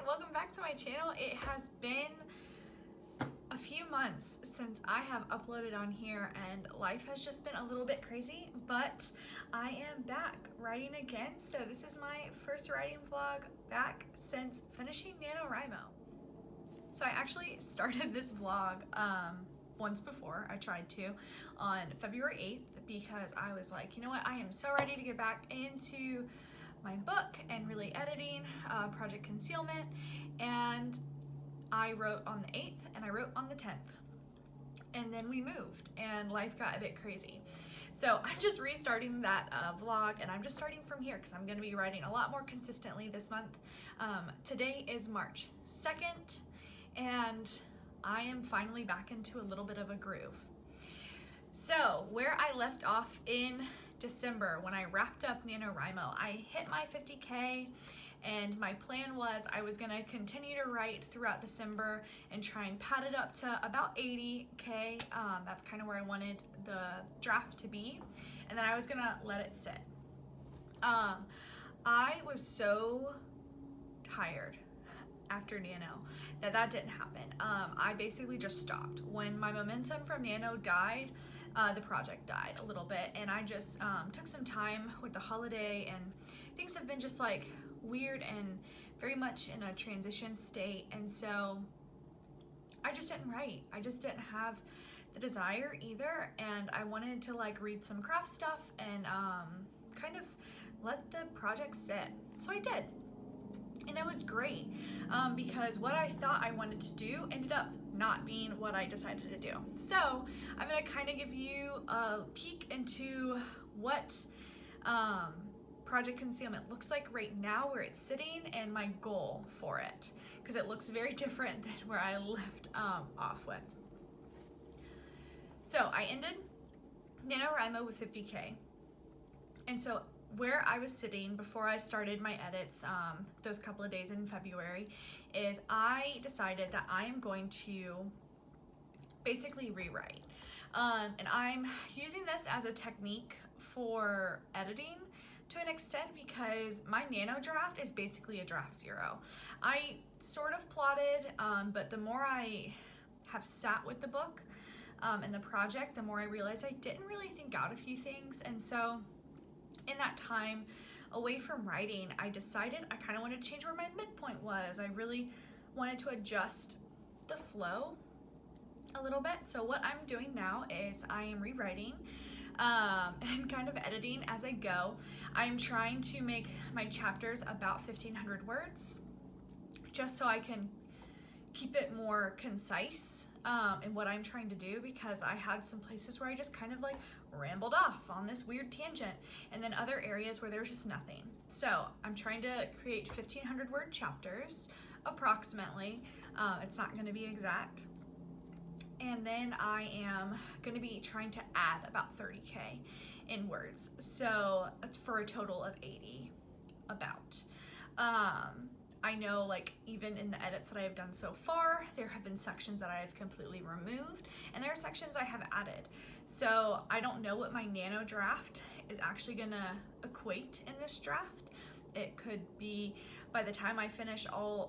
welcome back to my channel. It has been a few months since I have uploaded on here and life has just been a little bit crazy, but I am back writing again. So this is my first writing vlog back since finishing NaNoWriMo. So I actually started this vlog once before. I tried to on February 8th because I was like, you know what, I am so ready to get back into my book and really editing Project Concealment, and I wrote on the 8th and I wrote on the 10th, and then we moved and life got a bit crazy. So I'm just restarting that vlog, and I'm just starting from here because I'm going to be writing a lot more consistently this month. Today is March 2nd and I am finally back into a little bit of a groove. So where I left off in December when I wrapped up NaNoWriMo, I hit my 50K, and my plan was I was gonna continue to write throughout December and try and pad it up to about 80K. That's kind of where I wanted the draft to be, and then I was gonna let it sit. I was so tired after Nano that didn't happen. I basically just stopped. When my momentum from Nano died, the project died a little bit, and I just took some time with the holiday, and things have been just like weird and very much in a transition state, and so I just didn't write. I just didn't have the desire either, and I wanted to like read some craft stuff and kind of let the project sit. So I did. And it was great because what I thought I wanted to do ended up not being what I decided to do. So I'm gonna kind of give you a peek into what Project Concealment looks like right now, where it's sitting, and my goal for it, because it looks very different than where I left off with. So I ended NaNoWriMo with 50K, and so where I was sitting before I started my edits those couple of days in February is I decided that I am going to basically rewrite. And I'm using this as a technique for editing to an extent because my Nano draft is basically a draft 0. I sort of plotted, but the more I have sat with the book and the project, the more I realized I didn't really think out a few things. And so in that time away from writing, I decided I kind of wanted to change where my midpoint was. I really wanted to adjust the flow a little bit. So what I'm doing now is I am rewriting and kind of editing as I go. I'm trying to make my chapters about 1,500 words just so I can keep it more concise in what I'm trying to do, because I had some places where I just kind of like rambled off on this weird tangent, and then other areas where there was just nothing. So I'm trying to create 1,500 word chapters approximately. It's not going to be exact. And then I am going to be trying to add about 30K in words. So that's for a total of 80 about. I know, like, even in the edits that I have done so far, there have been sections that I have completely removed, and there are sections I have added. So I don't know what my Nano draft is actually gonna equate in this draft. It could be, by the time I finish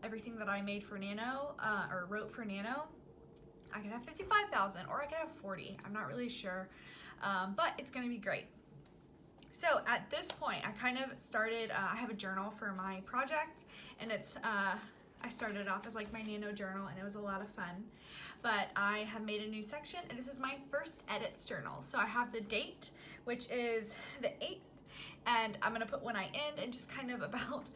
everything that I made for Nano, or wrote for Nano, I could have 55,000 or I could have 40. I'm not really sure, but it's gonna be great. So at this point, I kind of started, I have a journal for my project, and it's, I started off as like my Nano journal, and it was a lot of fun. But I have made a new section, and this is my first edits journal. So I have the date, which is the 8th, and I'm gonna put when I end and just kind of about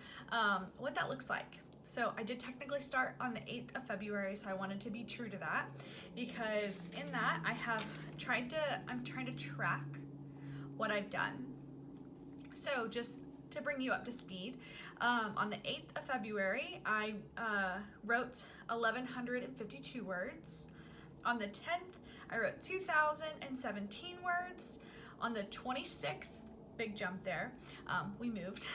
what that looks like. So I did technically start on the 8th of February, so I wanted to be true to that, because in that I'm trying to track what I've done. So just to bring you up to speed, on the 8th of February, I wrote 1,152 words. On the 10th, I wrote 2,017 words. On the 26th, big jump there, we moved,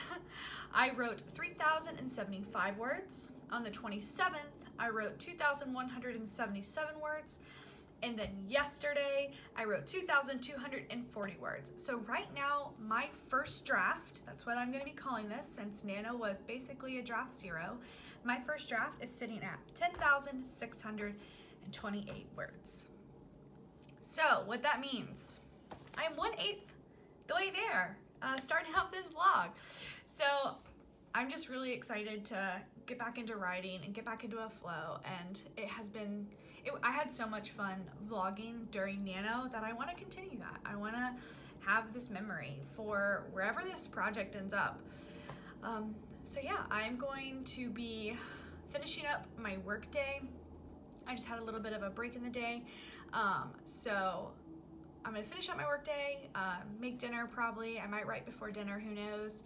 I wrote 3,075 words. On the 27th, I wrote 2,177 words. And then yesterday, I wrote 2,240 words. So right now, my first draft, that's what I'm gonna be calling this since Nano was basically a draft 0, my first draft is sitting at 10,628 words. So what that means, I'm 1/8 the way there, starting out this vlog. So I'm just really excited to get back into writing and get back into a flow, and I had so much fun vlogging during Nano that I want to continue that. I want to have this memory for wherever this project ends up. So yeah, I'm going to be finishing up my work day. I just had a little bit of a break in the day. So I'm gonna finish up my work day, make dinner probably. I might write before dinner, who knows.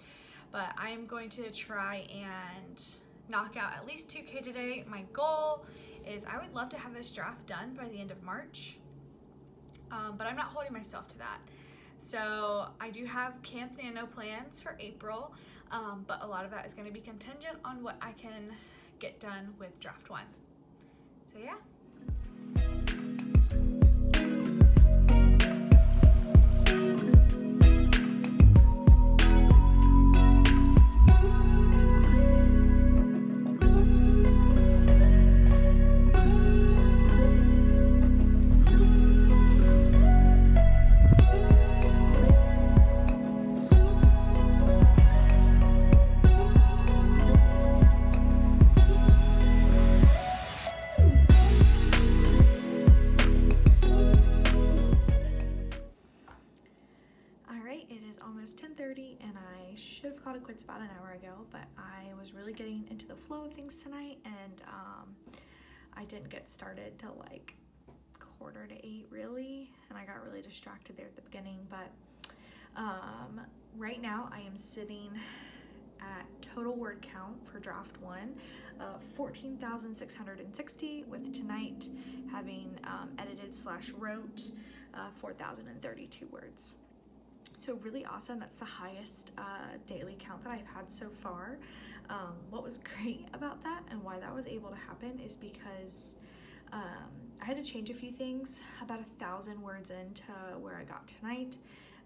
But I am going to try and knock out at least 2K today. My goal is I would love to have this draft done by the end of March, but I'm not holding myself to that. So I do have Camp NaNo plans for April, but a lot of that is gonna be contingent on what I can get done with draft 1. So yeah. Almost 10:30 and I should have called it quits about an hour ago, but I was really getting into the flow of things tonight, and I didn't get started till like 7:45 really, and I got really distracted there at the beginning. But right now I am sitting at total word count for draft 1 of 14,660, with tonight having edited / wrote 4,032 words. So really awesome. That's the highest daily count that I've had so far. What was great about that and why that was able to happen is because I had to change a few things about 1,000 words into where I got tonight.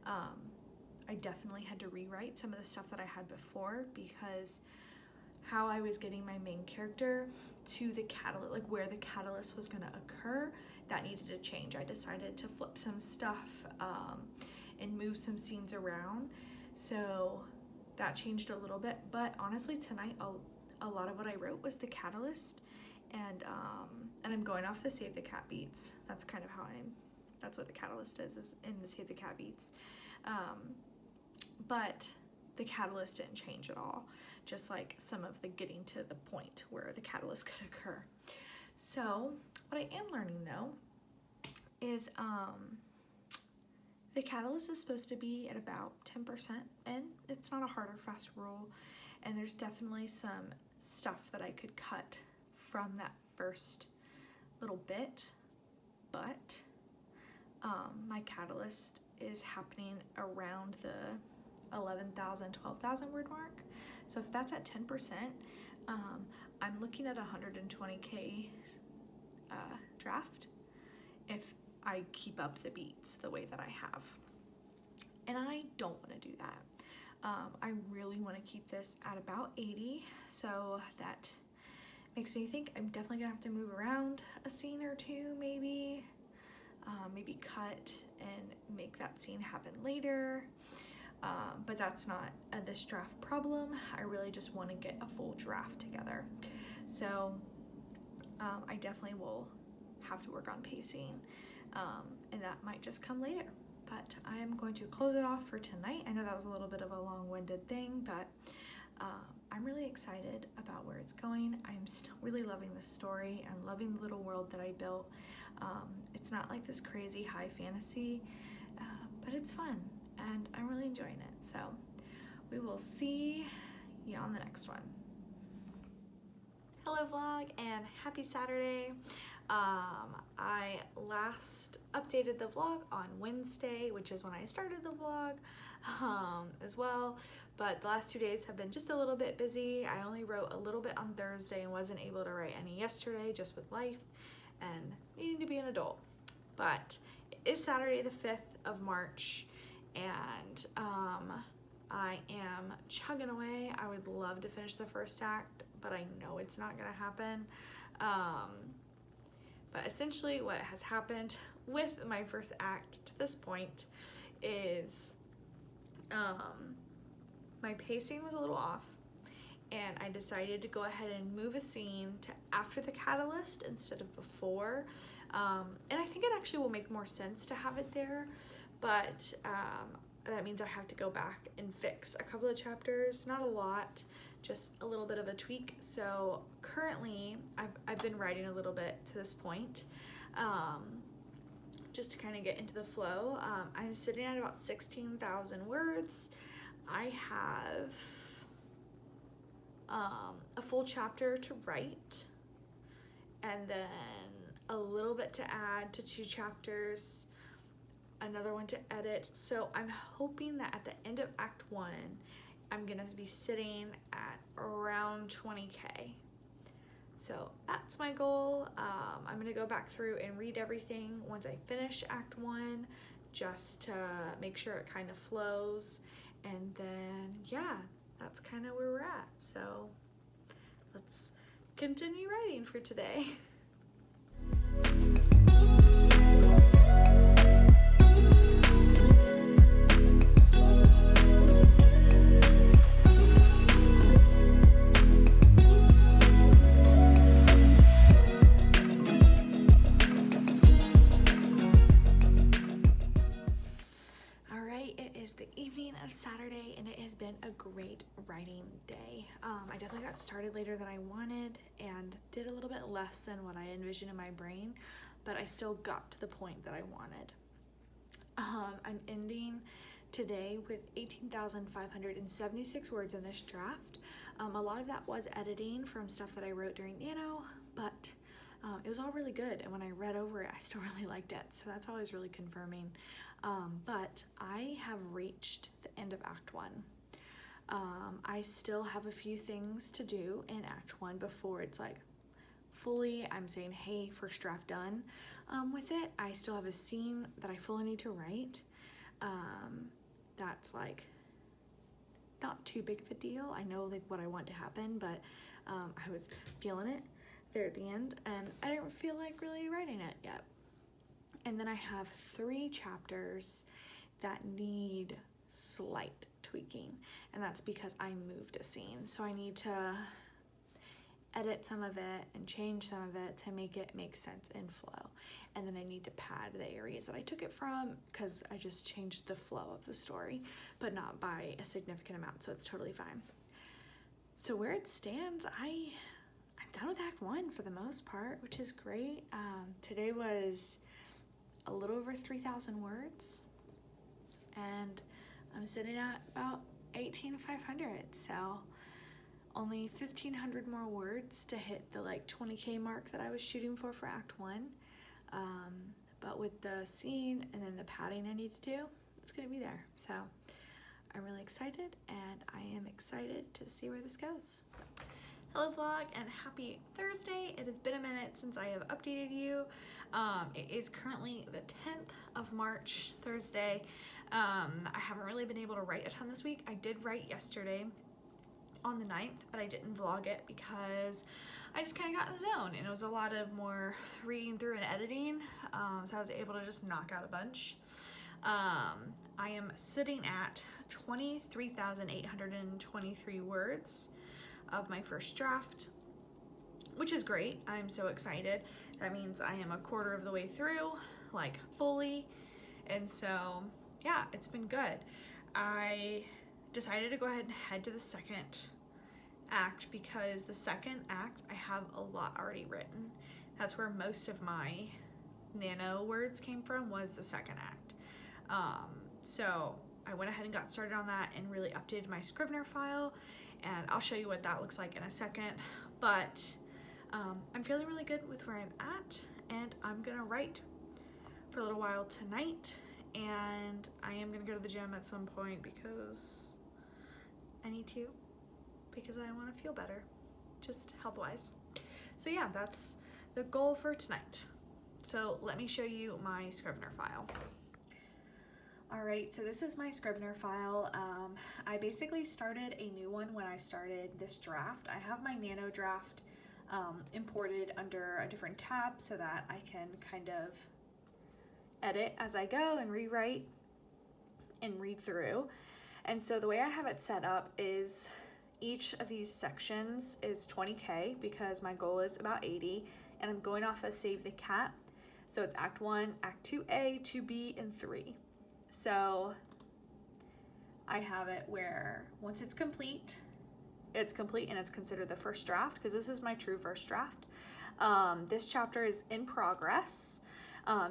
I definitely had to rewrite some of the stuff that I had before, because how I was getting my main character to the catalyst, like where the catalyst was going to occur, that needed to change. I decided to flip some stuff and move some scenes around, so that changed a little bit. But honestly, tonight a lot of what I wrote was the catalyst, and I'm going off the Save the Cat beats. That's kind of how that's what the catalyst is in the Save the Cat beats. But the catalyst didn't change at all, just like some of the getting to the point where the catalyst could occur. So what I am learning though is the catalyst is supposed to be at about 10%, and it's not a hard or fast rule, and there's definitely some stuff that I could cut from that first little bit, but my catalyst is happening around the 11,000, 12,000 word mark. So if that's at 10%, I'm looking at 120K draft if I keep up the beats the way that I have. And I don't want to do that. I really want to keep this at about 80, so that makes me think I'm definitely gonna have to move around a scene or two, maybe cut and make that scene happen later. But that's not this draft problem. I really just want to get a full draft together. So I definitely will have to work on pacing, and that might just come later. But I am going to close it off for tonight. I know that was a little bit of a long-winded thing, but I'm really excited about where it's going. I'm still really loving the story. I'm loving the little world that I built. It's not like this crazy high fantasy, but it's fun, and I'm really enjoying it. So we will see you on the next one. Hello vlog, and happy Saturday. I last updated the vlog on Wednesday, which is when I started the vlog as well, but the last 2 days have been just a little bit busy. I only wrote a little bit on Thursday and wasn't able to write any yesterday, just with life and needing to be an adult. but it is Saturday the 5th of March, and I am chugging away. I would love to finish the first act, but I know it's not gonna happen. But essentially what has happened with my first act to this point is my pacing was a little off, and I decided to go ahead and move a scene to after the catalyst instead of before. And I think it actually will make more sense to have it there, but that means I have to go back and fix a couple of chapters, not a lot, just a little bit of a tweak. So currently I've been writing a little bit to this point, just to kind of get into the flow. I'm sitting at about 16,000 words. I have a full chapter to write, and then a little bit to add to 2 chapters, another one to edit. So I'm hoping that at the end of Act 1, I'm gonna be sitting at around 20K. So that's my goal. I'm gonna go back through and read everything once I finish Act 1, just to make sure it kind of flows. And then, yeah, that's kind of where we're at. So let's continue writing for today. Saturday, and it has been a great writing day. I definitely got started later than I wanted and did a little bit less than what I envisioned in my brain, but I still got to the point that I wanted. I'm ending today with 18,576 words in this draft. A lot of that was editing from stuff that I wrote during NaNo, but it was all really good, and when I read over it, I still really liked it, so that's always really confirming. But I have reached the end of Act 1. I still have a few things to do in Act 1 before it's like fully, I'm saying, hey, first draft done. With it, I still have a scene that I fully need to write. That's like not too big of a deal. I know like what I want to happen, but I was feeling it there at the end, and I didn't feel like really writing it yet. And then I have 3 chapters that need slight tweaking, and that's because I moved a scene. So I need to edit some of it and change some of it to make it make sense and flow. And then I need to pad the areas that I took it from, because I just changed the flow of the story, but not by a significant amount, so it's totally fine. So where it stands, I'm done with Act 1 for the most part, which is great. Today was a little over 3,000 words, and I'm sitting at about 18,500, so only 1,500 more words to hit the like 20K mark that I was shooting for Act 1. But with the scene and then the padding I need to do, it's gonna be there. So I'm really excited, and I am excited to see where this goes. Hello vlog, and happy Thursday. It has been a minute since I have updated you. It is currently the 10th of March, Thursday. I haven't really been able to write a ton this week. I did write yesterday on the 9th, but I didn't vlog it because I just kind of got in the zone, and it was a lot of more reading through and editing, so I was able to just knock out a bunch. I am sitting at 23,823 words of my first draft, which is great. I'm so excited. That means I am a quarter of the way through, like fully, and so yeah, it's been good. I decided to go ahead and head to the second act because the second act I have a lot already written. That's where most of my NaNo words came from, was the second act. So I went ahead and got started on that and really updated my Scrivener file, and I'll show you what that looks like in a second. But I'm feeling really good with where I'm at, and I'm gonna write for a little while tonight, and I am gonna go to the gym at some point because I need to, because I want to feel better, just health-wise. So yeah, that's the goal for tonight. So let me show you my Scrivener file. Alright, so this is my Scrivener file. I basically started a new one when I started this draft. I have my Nano draft imported under a different tab so that I can kind of edit as I go and rewrite and read through. And so the way I have it set up is each of these sections is 20K because my goal is about 80, and I'm going off of Save the Cat. So it's Act 1, Act 2A, 2B, and 3. So I have it where once it's complete and it's considered the first draft, because this is my true first draft. This chapter is in progress,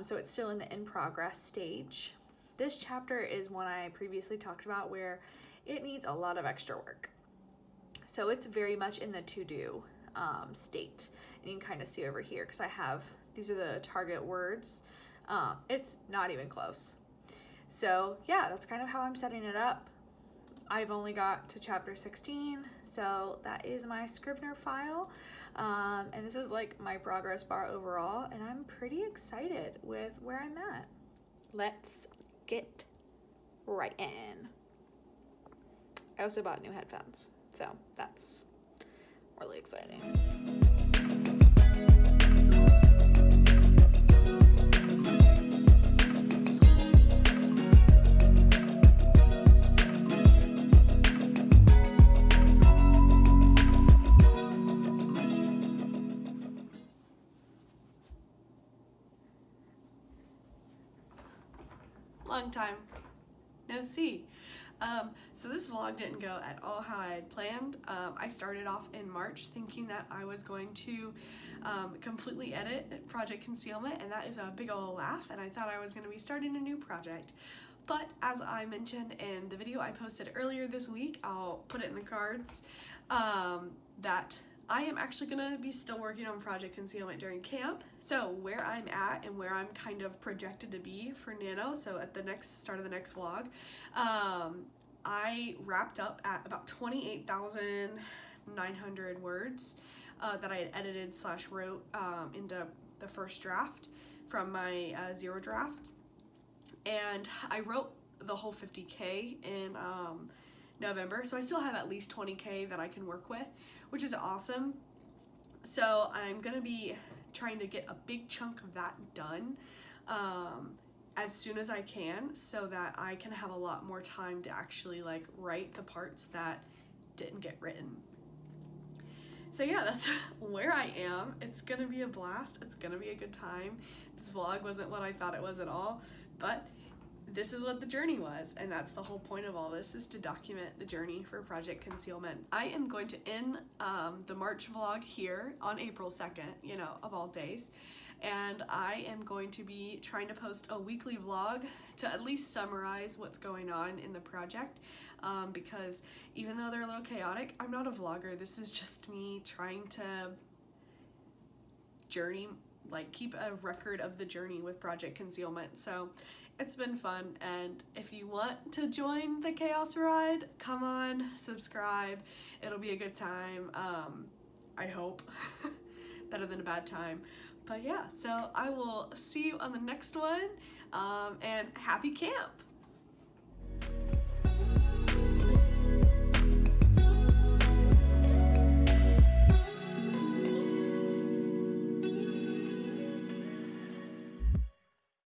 so it's still in the in progress stage. This chapter is one I previously talked about where it needs a lot of extra work. So it's very much in the to-do state. And you can kind of see over here, because I have, these are the target words. It's not even close. So yeah, that's kind of how I'm setting it up. I've only got to chapter 16, so that is my Scrivener file. And this is like my progress bar overall, and I'm pretty excited with where I'm at. Let's get right in. I also bought new headphones, so that's really exciting. Long time no see. So this vlog didn't go at all how I had planned. I started off in March thinking that I was going to completely edit Project Concealment, and that is a big ol' laugh, and I thought I was going to be starting a new project. But as I mentioned in the video I posted earlier this week, I'll put it in the cards, that I am actually gonna be still working on Project Concealment during camp. So where I'm at and where I'm kind of projected to be for Nano, so at the start of the next vlog, I wrapped up at about 28,900 words that I had edited / wrote into the first draft from my zero draft. And I wrote the whole 50K in November, so I still have at least 20K that I can work with, which is awesome. So I'm gonna be trying to get a big chunk of that done as soon as I can, so that I can have a lot more time to actually like write the parts that didn't get written. So yeah, that's where I am. It's gonna be a blast. It's gonna be a good time. This vlog wasn't what I thought it was at all, but this is what the journey was, and that's the whole point of all this, is to document the journey for Project Concealment. I am going to end the March vlog here on April 2nd, you know, of all days, and I am going to be trying to post a weekly vlog to at least summarize what's going on in the project, because even though they're a little chaotic, I'm not a vlogger. This is just me trying to journey, like keep a record of the journey with Project Concealment. So it's been fun, and if you want to join the chaos ride, come on, subscribe. It'll be a good time. I hope. Better than a bad time. But yeah, so I will see you on the next one, and happy camp!